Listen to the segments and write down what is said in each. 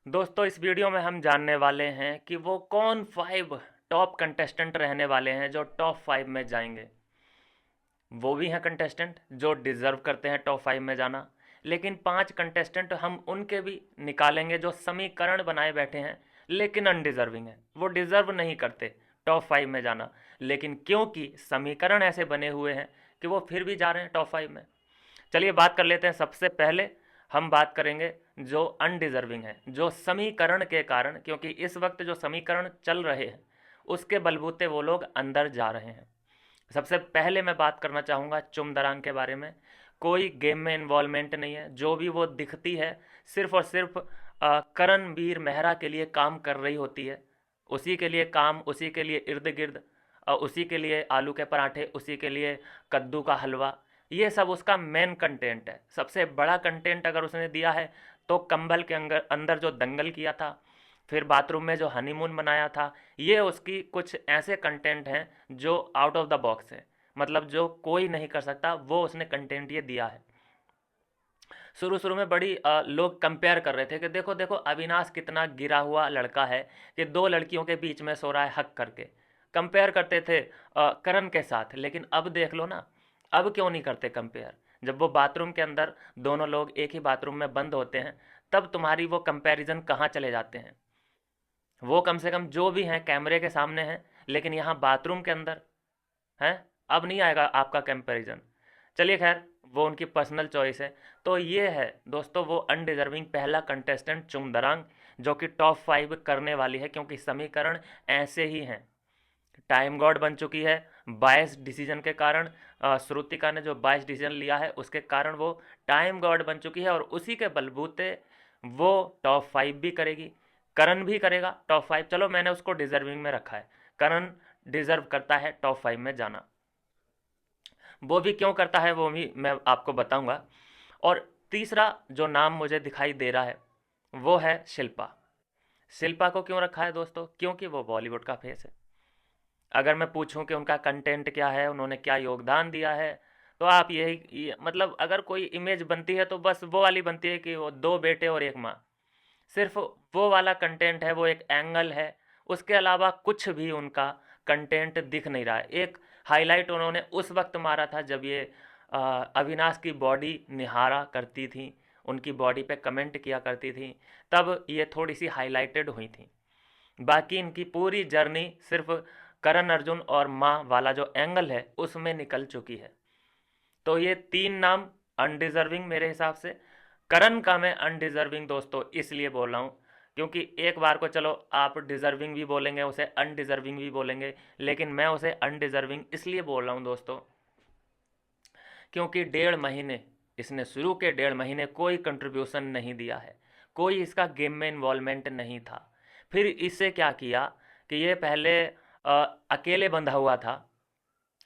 दोस्तों इस वीडियो में हम जानने वाले हैं कि वो कौन 5 टॉप कंटेस्टेंट रहने वाले हैं जो टॉप 5 में जाएंगे। वो भी हैं कंटेस्टेंट जो डिज़र्व करते हैं टॉप 5 में जाना, लेकिन 5 कंटेस्टेंट हम उनके भी निकालेंगे जो समीकरण बनाए बैठे हैं लेकिन अनडिज़र्विंग हैं। वो डिज़र्व नहीं करते टॉप 5 में जाना, लेकिन क्योंकि समीकरण ऐसे बने हुए हैं कि वो फिर भी जा रहे हैं टॉप 5 में। चलिए बात कर लेते हैं। सबसे पहले हम बात करेंगे जो अनडिज़र्विंग है, जो समीकरण के कारण, क्योंकि इस वक्त जो समीकरण चल रहे हैं उसके बलबूते वो लोग अंदर जा रहे हैं। सबसे पहले मैं बात करना चाहूँगा चुमदरांग के बारे में। कोई गेम में इन्वॉल्वमेंट नहीं है, जो भी वो दिखती है सिर्फ और सिर्फ करणवीर मेहरा के लिए काम कर रही होती है। उसी के लिए काम, उसी के लिए इर्द गिर्द, उसी के लिए आलू के पराठे, उसी के लिए कद्दू का हलवा, ये सब उसका मेन कंटेंट है। सबसे बड़ा कंटेंट अगर उसने दिया है तो कंबल के अंदर अंदर जो दंगल किया था, फिर बाथरूम में जो हनीमून बनाया था, ये उसकी कुछ ऐसे कंटेंट हैं जो आउट ऑफ द बॉक्स है। मतलब जो कोई नहीं कर सकता वो उसने कंटेंट ये दिया है। शुरू शुरू में बड़ी लोग कंपेयर कर रहे थे कि देखो देखो अविनाश कितना गिरा हुआ लड़का है कि 2 लड़कियों के बीच में सो रहा है हक करके। कंपेयर करते थे करण के साथ, लेकिन अब देख लो ना, अब क्यों नहीं करते कंपेयर। जब वो बाथरूम के अंदर दोनों लोग एक ही बाथरूम में बंद होते हैं, तब तुम्हारी वो कंपैरिजन कहाँ चले जाते हैं। वो कम से कम जो भी हैं कैमरे के सामने हैं, लेकिन यहाँ बाथरूम के अंदर हैं। अब नहीं आएगा आपका कंपैरिजन। चलिए खैर, वो उनकी पर्सनल चॉइस है। तो ये है दोस्तों वो अनडिजर्विंग पहला कंटेस्टेंट चुंगदरांग, जो कि टॉप 5 करने वाली है, क्योंकि समीकरण ऐसे ही हैं। टाइम गॉड बन चुकी है बायस डिसीजन के कारण। श्रुतिका ने जो बायस डिसीजन लिया है उसके कारण वो टाइम गॉड बन चुकी है, और उसी के बलबूते वो टॉप 5 भी करेगी। करण भी करेगा टॉप 5। चलो मैंने उसको डिजर्विंग में रखा है। करण डिजर्व करता है टॉप 5 में जाना। वो भी क्यों करता है वो भी मैं आपको बताऊंगा। और तीसरा जो नाम मुझे दिखाई दे रहा है वो है शिल्पा। शिल्पा को क्यों रखा है दोस्तों? क्योंकि वो बॉलीवुड का फेस है। अगर मैं पूछूं कि उनका कंटेंट क्या है, उन्होंने क्या योगदान दिया है, तो आप मतलब अगर कोई इमेज बनती है तो बस वो वाली बनती है कि वो 2 बेटे और 1 माँ। सिर्फ वो वाला कंटेंट है, वो एक एंगल है। उसके अलावा कुछ भी उनका कंटेंट दिख नहीं रहा है। एक हाईलाइट उन्होंने उस वक्त मारा था जब ये अविनाश की बॉडी निहारा करती थी, उनकी बॉडी पे कमेंट किया करती थी, तब ये थोड़ी सी हाईलाइटेड हुई थी। बाकी इनकी पूरी जर्नी सिर्फ करण अर्जुन और माँ वाला जो एंगल है उसमें निकल चुकी है। तो ये 3 नाम अनडिजर्विंग मेरे हिसाब से। करण का मैं अनडिजर्विंग दोस्तों इसलिए बोल रहा हूँ क्योंकि एक बार को चलो आप डिजर्विंग भी बोलेंगे, उसे अनडिजर्विंग भी बोलेंगे, लेकिन मैं उसे अनडिजर्विंग इसलिए बोल रहा हूँ दोस्तों क्योंकि 1.5 महीने इसने शुरू के 1.5 महीने कोई कंट्रीब्यूशन नहीं दिया है। कोई इसका गेम में इन्वॉल्वमेंट नहीं था। फिर इससे क्या किया कि ये पहले अकेले बंधा हुआ था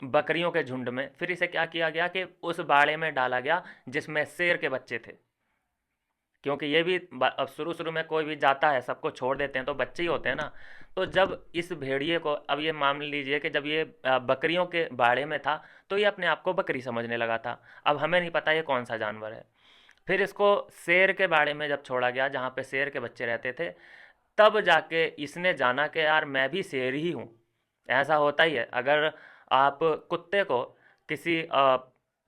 बकरियों के झुंड में। फिर इसे क्या किया गया कि उस बाड़े में डाला गया जिसमें शेर के बच्चे थे। क्योंकि ये भी अब शुरू शुरू में कोई भी जाता है, सबको छोड़ देते हैं तो बच्चे ही होते हैं ना। तो जब इस भेड़िए को, अब ये मान लीजिए कि जब ये बकरियों के बाड़े में था तो ये अपने आप को बकरी समझने लगा था। अब हमें नहीं पता ये कौन सा जानवर है। फिर इसको शेर के बाड़े में जब छोड़ा गया जहाँ पे शेर के बच्चे रहते थे, तब जाके इसने जाना कि यार मैं भी शेर ही हूँ। ऐसा होता ही है। अगर आप कुत्ते को किसी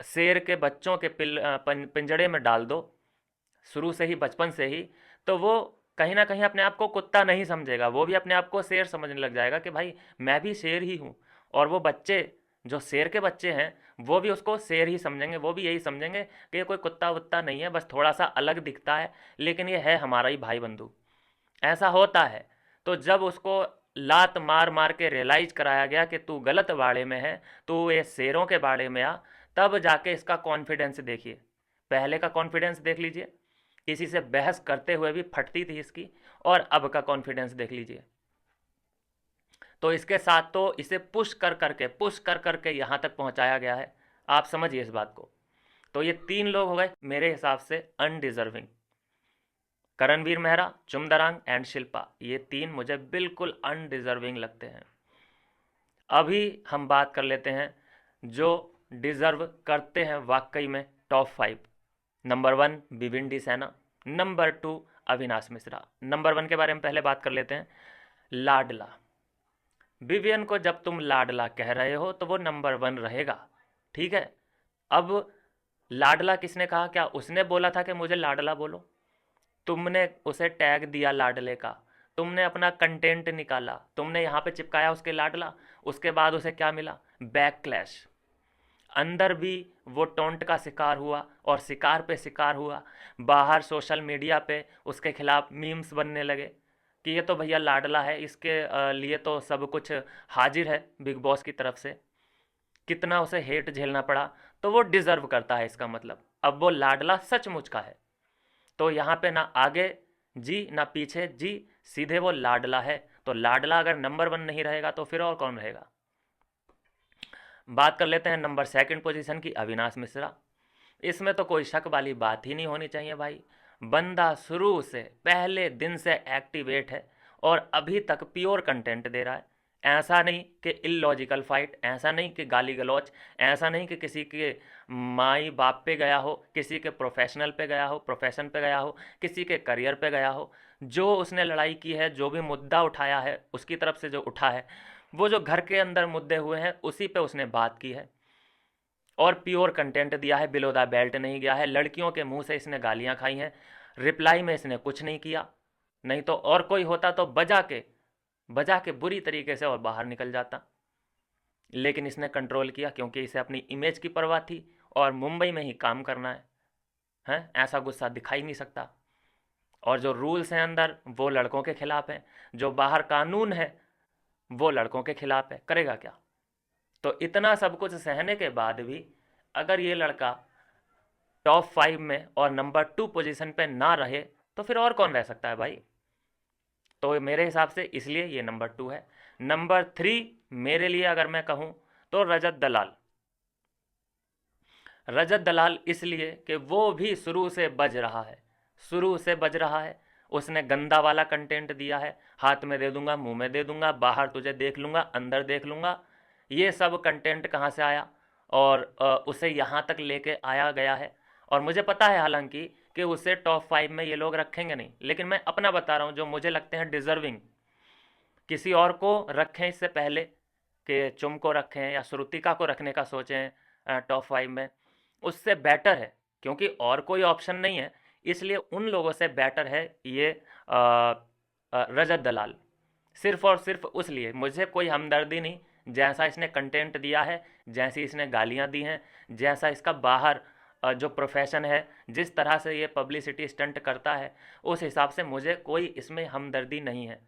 शेर के बच्चों के पिंजड़े में डाल दो शुरू से ही, बचपन से ही, तो वो कहीं ना कहीं अपने आप को कुत्ता नहीं समझेगा, वो भी अपने आप को शेर समझने लग जाएगा कि भाई मैं भी शेर ही हूँ। और वो बच्चे जो शेर के बच्चे हैं वो भी उसको शेर ही समझेंगे। वो भी यही समझेंगे कि ये कोई कुत्ता वुत्ता नहीं है, बस थोड़ा सा अलग दिखता है, लेकिन ये है हमारा ही भाई बंधु। ऐसा होता है। तो जब उसको लात मार मार के रियलाइज कराया गया कि तू गलत बाड़े में है, तू ये शेरों के बाड़े में आ, तब जाके इसका कॉन्फिडेंस देखिए। पहले का कॉन्फिडेंस देख लीजिए, किसी से बहस करते हुए भी फटती थी इसकी, और अब का कॉन्फिडेंस देख लीजिए। तो इसके साथ तो इसे पुश कर करके यहाँ तक पहुँचाया गया है। आप समझिए इस बात को। तो ये 3 लोग हो गए मेरे हिसाब से अनडिजर्विंग। करणवीर मेहरा, चुमदरांग एंड शिल्पा, ये 3 मुझे बिल्कुल अनडिजर्विंग लगते हैं। अभी हम बात कर लेते हैं जो डिजर्व करते हैं वाकई में टॉप 5। नंबर 1 भिविंडी सेना, नंबर 2 अविनाश मिश्रा। नंबर 1 के बारे में पहले बात कर लेते हैं। लाडला, विवियन को जब तुम लाडला कह रहे हो तो वो नंबर 1 रहेगा, ठीक है। अब लाडला किसने कहा? क्या उसने बोला था कि मुझे लाडला बोलो? तुमने उसे टैग दिया लाडले का, तुमने अपना कंटेंट निकाला, तुमने यहाँ पे चिपकाया उसके लाडला, उसके बाद उसे क्या मिला? Back clash. अंदर भी वो टोंट का शिकार हुआ और शिकार पे शिकार हुआ। बाहर सोशल मीडिया पे उसके खिलाफ मीम्स बनने लगे कि ये तो भैया लाडला है, इसके लिए तो सब कुछ हाजिर है बिग बॉस की तरफ से। कितना उसे हेट झेलना पड़ा, तो वो डिज़र्व करता है, इसका मतलब अब वो लाडला सचमुच का है। तो यहाँ पे ना आगे जी ना पीछे जी, सीधे वो लाडला है। तो लाडला अगर नंबर 1 नहीं रहेगा तो फिर और कौन रहेगा? बात कर लेते हैं नंबर 2 पोजीशन की, अविनाश मिश्रा। इसमें तो कोई शक वाली बात ही नहीं होनी चाहिए भाई। बंदा शुरू से पहले दिन से एक्टिवेट है और अभी तक प्योर कंटेंट दे रहा है। ऐसा नहीं कि इलॉजिकल फाइट, ऐसा नहीं कि गाली गलौच, ऐसा नहीं कि किसी के माई बाप पे गया हो, किसी के प्रोफेशनल पे गया हो, प्रोफेशन पे गया हो, किसी के करियर पे गया हो। जो उसने लड़ाई की है, जो भी मुद्दा उठाया है उसकी तरफ से जो उठा है, वो जो घर के अंदर मुद्दे हुए हैं उसी पे उसने बात की है और प्योर कंटेंट दिया है। बिलो द बेल्ट नहीं गया है, लड़कियों के मुंह से इसने गालियां खाई हैं, रिप्लाई में इसने कुछ नहीं किया। नहीं तो और कोई होता तो बजा के बुरी तरीके से और बाहर निकल जाता। लेकिन इसने कंट्रोल किया क्योंकि इसे अपनी इमेज की परवाह थी और मुंबई में ही काम करना है, हैं? ऐसा गुस्सा दिखा ही नहीं सकता। और जो रूल्स हैं अंदर वो लड़कों के खिलाफ हैं, जो बाहर कानून है वो लड़कों के खिलाफ है, करेगा क्या? तो इतना सब कुछ सहने के बाद भी अगर ये लड़का टॉप 5 में और नंबर 2 पोजीशन पे ना रहे तो फिर और कौन रह सकता है भाई? तो मेरे हिसाब से इसलिए ये नंबर 2 है। नंबर 3 मेरे लिए अगर मैं कहूँ तो रजत दलाल। रजत दलाल इसलिए कि वो भी शुरू से बज रहा है, शुरू से बज रहा है। उसने गंदा वाला कंटेंट दिया है, हाथ में दे दूंगा, मुंह में दे दूंगा, बाहर तुझे देख लूंगा, अंदर देख लूंगा। ये सब कंटेंट कहाँ से आया और उसे यहाँ तक लेके आया गया है। और मुझे पता है हालांकि कि उसे टॉप 5 में ये लोग रखेंगे नहीं, लेकिन मैं अपना बता रहा हूँ जो मुझे लगते हैं डिज़र्विंग। किसी और को रखें इससे पहले कि चुम को रखें या श्रुतिका को रखने का सोचें टॉप 5 में, उससे बेटर है क्योंकि और कोई ऑप्शन नहीं है। इसलिए उन लोगों से बेटर है ये रजत दलाल। सिर्फ और सिर्फ उस लिए मुझे कोई हमदर्दी नहीं, जैसा इसने कंटेंट दिया है, जैसी इसने गालियां दी हैं, जैसा इसका बाहर जो प्रोफेशन है, जिस तरह से ये पब्लिसिटी स्टंट करता है, उस हिसाब से मुझे कोई इसमें हमदर्दी नहीं है।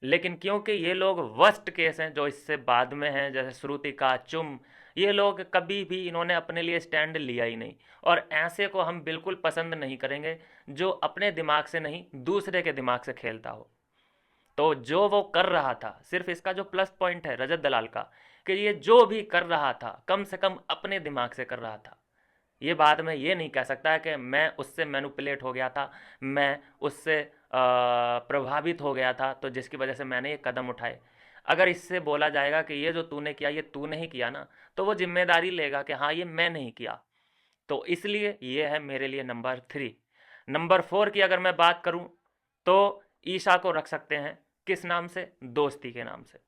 लेकिन क्योंकि ये लोग वर्स्ट केस हैं जो इससे बाद में हैं, जैसे श्रुतिका, चुम, ये लोग कभी भी इन्होंने अपने लिए स्टैंड लिया ही नहीं और ऐसे को हम बिल्कुल पसंद नहीं करेंगे जो अपने दिमाग से नहीं दूसरे के दिमाग से खेलता हो। तो जो वो कर रहा था, सिर्फ इसका जो प्लस पॉइंट है रजत दलाल का, कि ये जो भी कर रहा था कम से कम अपने दिमाग से कर रहा था। ये बात मैं ये नहीं कह सकता है कि मैं उससे मैनिपुलेट हो गया था, मैं उससे प्रभावित हो गया था तो जिसकी वजह से मैंने ये कदम उठाए। अगर इससे बोला जाएगा कि ये जो तूने किया ये तू नहीं किया ना, तो वो जिम्मेदारी लेगा कि हाँ ये मैं नहीं किया। तो इसलिए ये है मेरे लिए नंबर 3। नंबर 4 की अगर मैं बात करूं तो ईशा को रख सकते हैं। किस नाम से? दोस्ती के नाम से।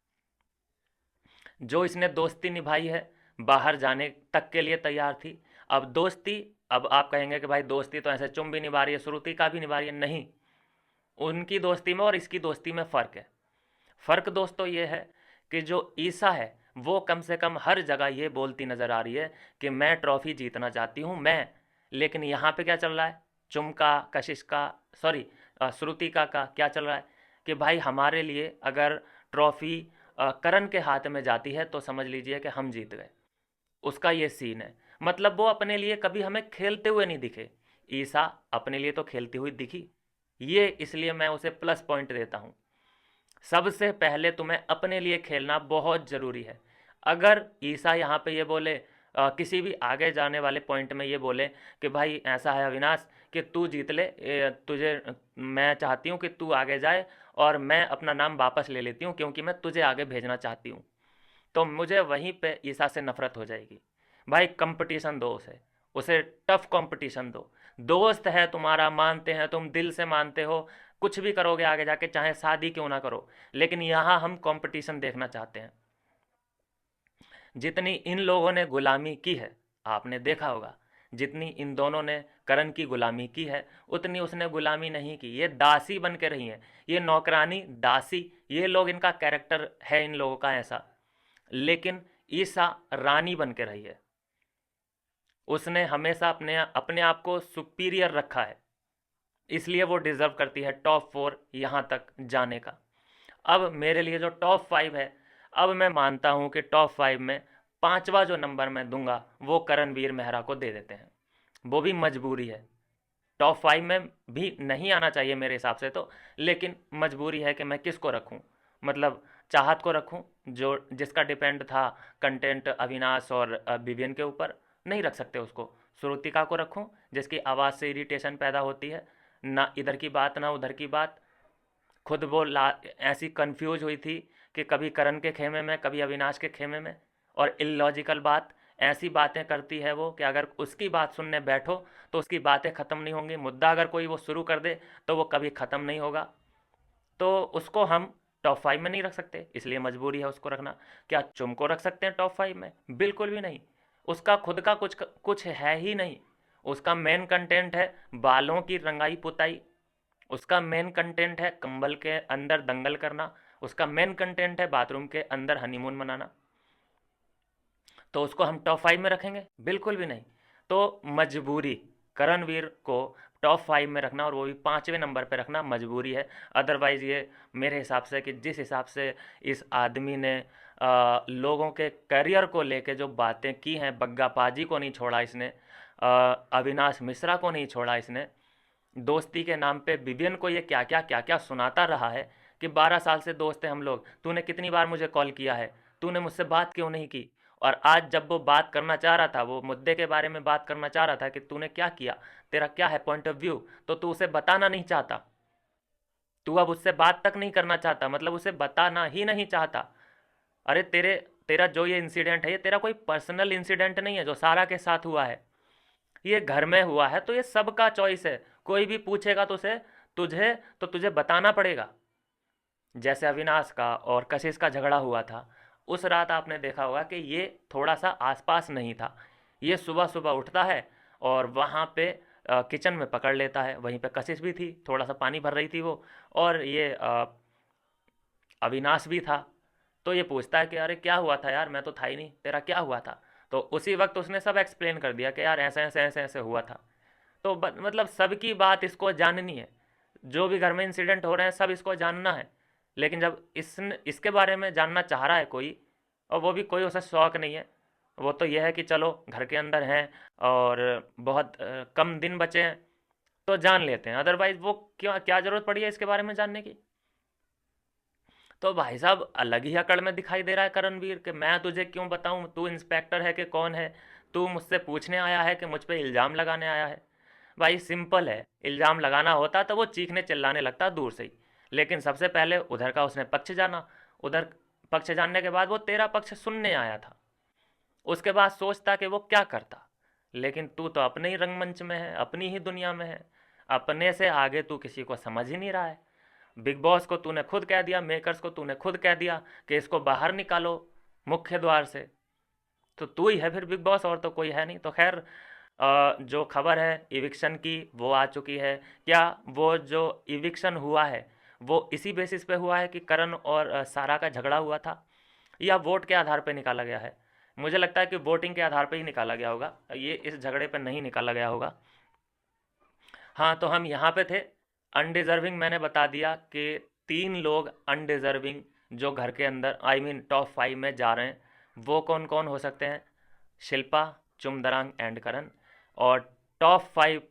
जो इसने दोस्ती निभाई है, बाहर जाने तक के लिए तैयार थी। अब दोस्ती, अब आप कहेंगे कि भाई दोस्ती तो ऐसे चुम भी निभा रही है, श्रुति का भी निभा रही है। नहीं, उनकी दोस्ती में और इसकी दोस्ती में फ़र्क है। फ़र्क दोस्तों ये है कि जो ईशा है वो कम से कम हर जगह ये बोलती नज़र आ रही है कि मैं ट्रॉफ़ी जीतना चाहती हूँ मैं। लेकिन यहाँ पे क्या चल रहा है? चुम का, कशिश का, सॉरी श्रुतिका का क्या चल रहा है कि भाई हमारे लिए अगर ट्रॉफ़ी करण के हाथ में जाती है तो समझ लीजिए कि हम जीत गए। उसका ये सीन है। मतलब वो अपने लिए कभी हमें खेलते हुए नहीं दिखे। ईशा अपने लिए तो खेलती हुई दिखी। ये इसलिए मैं उसे प्लस पॉइंट देता हूँ। सबसे पहले तुम्हें अपने लिए खेलना बहुत ज़रूरी है। अगर ईशा यहाँ पे ये बोले किसी भी आगे जाने वाले पॉइंट में ये बोले कि भाई ऐसा है अविनाश कि तू जीत ले, तुझे मैं चाहती हूँ कि तू आगे जाए और मैं अपना नाम वापस ले लेती हूँ क्योंकि मैं तुझे आगे भेजना चाहती हूँ, तो मुझे वहीं पे ईशा से नफरत हो जाएगी। भाई कंपटीशन दो उसे, उसे टफ कंपटीशन दो। दोस्त है तुम्हारा, मानते हैं, तुम दिल से मानते हो, कुछ भी करोगे आगे जाके, चाहे शादी क्यों ना करो, लेकिन यहाँ हम कंपटीशन देखना चाहते हैं। जितनी इन लोगों ने गुलामी की है, आपने देखा होगा, जितनी इन दोनों ने करण की गुलामी की है, उतनी उसने गुलामी नहीं की। ये दासी बन के रही हैं, ये नौकरानी दासी, ये लोग, इनका कैरेक्टर है इन लोगों का ऐसा। लेकिन ईसा रानी बन के रही है, उसने हमेशा अपने अपने आप को सुपीरियर रखा है, इसलिए वो डिज़र्व करती है टॉप 4 यहाँ तक जाने का। अब मेरे लिए जो टॉप 5 है, अब मैं मानता हूँ कि टॉप 5 में पांचवा जो नंबर मैं दूंगा वो करणवीर मेहरा को दे देते हैं। वो भी मजबूरी है, टॉप 5 में भी नहीं आना चाहिए मेरे हिसाब से तो, लेकिन मजबूरी है कि मैं किसको रखूं। मतलब चाहत को रखूं, जो जिसका डिपेंड था कंटेंट अविनाश और विवियन के ऊपर, नहीं रख सकते उसको। श्रुतिका को रखूं, जिसकी आवाज़ से इरिटेशन पैदा होती है, ना इधर की बात ना उधर की बात, खुद वो ऐसी कंफ्यूज हुई थी कि कभी करण के खेमे में कभी अविनाश के खेमे में, और इलॉजिकल बात, ऐसी बातें करती है वो कि अगर उसकी बात सुनने बैठो तो उसकी बातें ख़त्म नहीं होंगी। मुद्दा अगर कोई वो शुरू कर दे तो वो कभी ख़त्म नहीं होगा। तो उसको हम टॉप 5 में नहीं रख सकते, इसलिए मजबूरी है उसको रखना। क्या चुम को रख सकते हैं टॉप 5 में? बिल्कुल भी नहीं। उसका खुद का कुछ कुछ है ही नहीं। उसका मेन कंटेंट है बालों की रंगाई पुताई, उसका मेन कंटेंट है कंबल के अंदर दंगल करना, उसका मेन कंटेंट है बाथरूम के अंदर हनीमून मनाना। तो उसको हम टॉप 5 में रखेंगे? बिल्कुल भी नहीं। तो मजबूरी, करणवीर को टॉप 5 में रखना, और वो भी 5वें नंबर पे रखना मजबूरी है। अदरवाइज़ ये मेरे हिसाब से, कि जिस हिसाब से इस आदमी ने लोगों के करियर को लेके जो बातें की हैं, बग्गा पाजी को नहीं छोड़ा इसने, अविनाश मिश्रा को नहीं छोड़ा इसने, दोस्ती के नाम पे विवियन को ये क्या क्या सुनाता रहा है कि 12 साल से दोस्त हैं हम लोग, तूने कितनी बार मुझे कॉल किया है, तूने मुझसे बात क्यों नहीं की। और आज जब वो बात करना चाह रहा था, वो मुद्दे के बारे में बात करना चाह रहा था कि तूने क्या किया, तेरा क्या है पॉइंट ऑफ व्यू, तो तू उसे बताना नहीं चाहता। तू अब उससे बात तक नहीं करना चाहता, मतलब उसे बताना ही नहीं चाहता। अरे तेरा जो ये इंसिडेंट है, ये तेरा कोई पर्सनल इंसिडेंट नहीं है जो सारा के साथ हुआ है, ये घर में हुआ है, तो ये सबका चॉइस है। कोई भी पूछेगा तो उसे, तुझे बताना पड़ेगा। जैसे अविनाश का और कशिश का झगड़ा हुआ था, उस रात आपने देखा होगा कि ये थोड़ा सा आसपास नहीं था। ये सुबह सुबह उठता है और वहाँ पे किचन में पकड़ लेता है, वहीं पे कशिश भी थी, थोड़ा सा पानी भर रही थी वो, और ये अविनाश भी था। तो ये पूछता है कि अरे क्या हुआ था यार, मैं तो था ही नहीं, तेरा क्या हुआ था। तो उसी वक्त उसने सब एक्सप्लेन कर दिया कि यार ऐसे ऐसे ऐसे ऐसे हुआ था। तो मतलब सबकी बात इसको जाननी है, जो भी घर में इंसिडेंट हो रहे हैं सब इसको जानना है। लेकिन जब इसके बारे में जानना चाह रहा है कोई, और वो भी कोई उसे शौक नहीं है, वो तो यह है कि चलो घर के अंदर हैं और बहुत कम दिन बचे हैं तो जान लेते हैं, अदरवाइज वो क्या क्या ज़रूरत पड़ी है इसके बारे में जानने की। तो भाई साहब अलग ही अकड़ में दिखाई दे रहा है करणवीर, कि मैं तुझे क्यों बताऊं, तू इंस्पेक्टर है कि कौन है, तू मुझसे पूछने आया है कि मुझ पे इल्ज़ाम लगाने आया है। भाई सिंपल है, इल्ज़ाम लगाना होता तो वो चीखने चिल्लाने लगता दूर से ही, लेकिन सबसे पहले उधर का उसने पक्ष जाना, उधर पक्ष जानने के बाद वो तेरा पक्ष सुनने आया था, उसके बाद सोचता कि वो क्या करता। लेकिन तू तो अपने ही रंगमंच में है, अपनी ही दुनिया में है, अपने से आगे तू किसी को समझ ही नहीं रहा है। बिग बॉस को तूने खुद कह दिया, मेकर्स को तूने खुद कह दिया कि इसको बाहर निकालो मुख्य द्वार से, तो तू ही है फिर बिग बॉस, और तो कोई है नहीं। तो खैर जो खबर है इविक्शन की वो आ चुकी है। क्या वो जो इविक्शन हुआ है वो इसी बेसिस पे हुआ है कि करण और सारा का झगड़ा हुआ था, या वोट के आधार पे निकाला गया है? मुझे लगता है कि वोटिंग के आधार पे ही निकाला गया होगा, ये इस झगड़े पे नहीं निकाला गया होगा। हाँ, तो हम यहाँ पे थे, अनडिज़र्विंग मैंने बता दिया कि 3 लोग अनडिज़र्विंग जो घर के अंदर, आई मीन टॉप 5 में जा रहे हैं, वो कौन कौन हो सकते हैं? शिल्पा, चुमदरांग एंड करण। और टॉप 5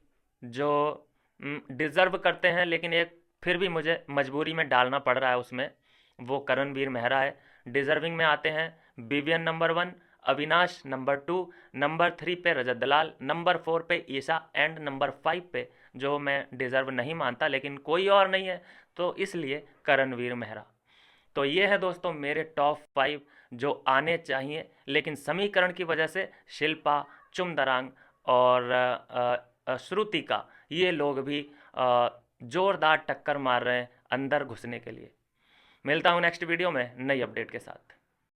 जो डिज़र्व करते हैं, लेकिन एक फिर भी मुझे मजबूरी में डालना पड़ रहा है उसमें, वो करणवीर मेहरा है। डिज़र्विंग में आते हैं Vivian number 1, Avinash number 2, number 3 पे रजत दलाल, नंबर 4 पे ईशा, एंड नंबर 5 पे जो मैं डिज़र्व नहीं मानता लेकिन कोई और नहीं है, तो इसलिए करणवीर मेहरा। तो ये है दोस्तों मेरे टॉप 5 जो आने चाहिए, लेकिन समीकरण की वजह से शिल्पा, चुमदरांग और श्रुतिका, ये लोग भी जोरदार टक्कर मार रहे हैं अंदर घुसने के लिए। मिलता हूँ नेक्स्ट वीडियो में नई अपडेट के साथ।